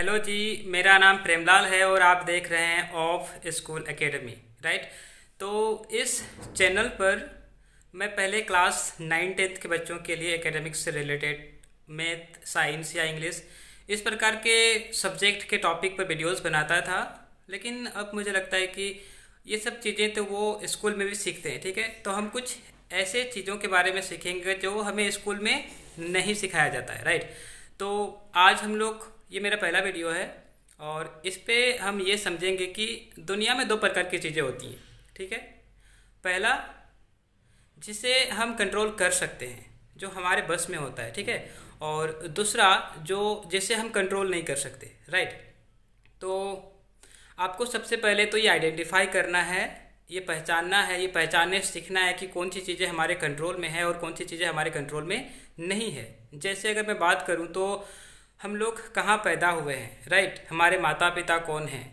Hello जी। मेरा नाम प्रेमलाल है और आप देख रहे हैं ऑफ स्कूल एकेडमी, राइट। तो इस चैनल पर मैं पहले क्लास 9-10 के बच्चों के लिए एकेडमिक्स से रिलेटेड मैथ, साइंस या इंग्लिश इस प्रकार के सब्जेक्ट के टॉपिक पर वीडियोस बनाता था। लेकिन अब मुझे लगता है कि ये सब चीज़ें तो वो स्कूल में भी सीखते हैं, ठीक है। तो हम कुछ ऐसे चीज़ों के बारे में सीखेंगे जो हमें स्कूल में नहीं सिखाया जाता है, राइट। तो आज हम लोग, ये मेरा पहला वीडियो है और इस पे हम ये समझेंगे कि दुनिया में दो प्रकार की चीज़ें होती हैं, ठीक है। पहला, जिसे हम कंट्रोल कर सकते हैं, जो हमारे बस में होता है, ठीक है। और दूसरा जिसे हम कंट्रोल नहीं कर सकते, राइट। तो आपको सबसे पहले तो ये आइडेंटिफाई करना है, ये पहचानना है, ये पहचानने सीखना है कि कौन सी चीज़ें हमारे कंट्रोल में है और कौन सी चीज़ें हमारे कंट्रोल में नहीं है। जैसे अगर मैं बात करूँ तो हम लोग कहाँ पैदा हुए हैं, राइट। हमारे माता पिता कौन हैं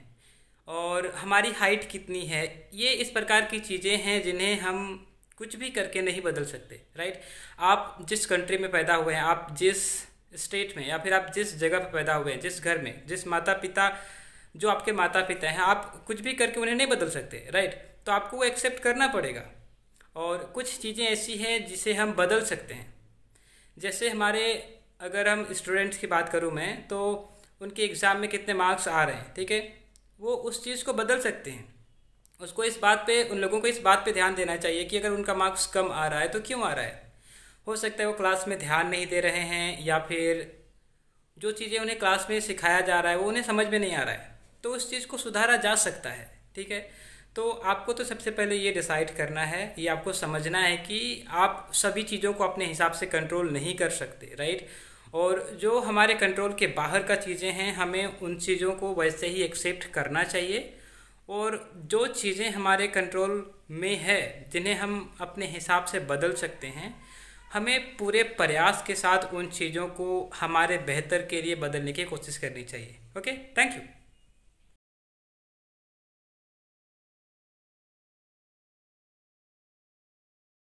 और हमारी हाइट कितनी है, ये इस प्रकार की चीज़ें हैं जिन्हें हम कुछ भी करके नहीं बदल सकते, राइट। आप जिस कंट्री में पैदा हुए हैं, आप जिस स्टेट में या फिर आप जिस जगह पर पैदा हुए हैं, जिस घर में, जिस माता पिता, जो आपके माता पिता हैं, आप कुछ भी करके उन्हें नहीं बदल सकते, राइट। तो आपको वो एक्सेप्ट करना पड़ेगा। और कुछ चीज़ें ऐसी हैं जिसे हम बदल सकते हैं। जैसे अगर हम स्टूडेंट्स की बात करूं मैं, तो उनके एग्ज़ाम में कितने मार्क्स आ रहे हैं, ठीक है, वो उस चीज़ को बदल सकते हैं। उन लोगों को इस बात पे ध्यान देना चाहिए कि अगर उनका मार्क्स कम आ रहा है तो क्यों आ रहा है। हो सकता है वो क्लास में ध्यान नहीं दे रहे हैं या फिर जो चीज़ें उन्हें क्लास में सिखाया जा रहा है वो उन्हें समझ में नहीं आ रहा है, तो उस चीज़ को सुधारा जा सकता है, ठीक है। तो आपको तो सबसे पहले ये डिसाइड करना है, ये आपको समझना है कि आप सभी चीज़ों को अपने हिसाब से कंट्रोल नहीं कर सकते, राइट। और जो हमारे कंट्रोल के बाहर का चीज़ें हैं, हमें उन चीज़ों को वैसे ही एक्सेप्ट करना चाहिए। और जो चीज़ें हमारे कंट्रोल में है, जिन्हें हम अपने हिसाब से बदल सकते हैं, हमें पूरे प्रयास के साथ उन चीज़ों को हमारे बेहतर के लिए बदलने की कोशिश करनी चाहिए। Okay, thank you.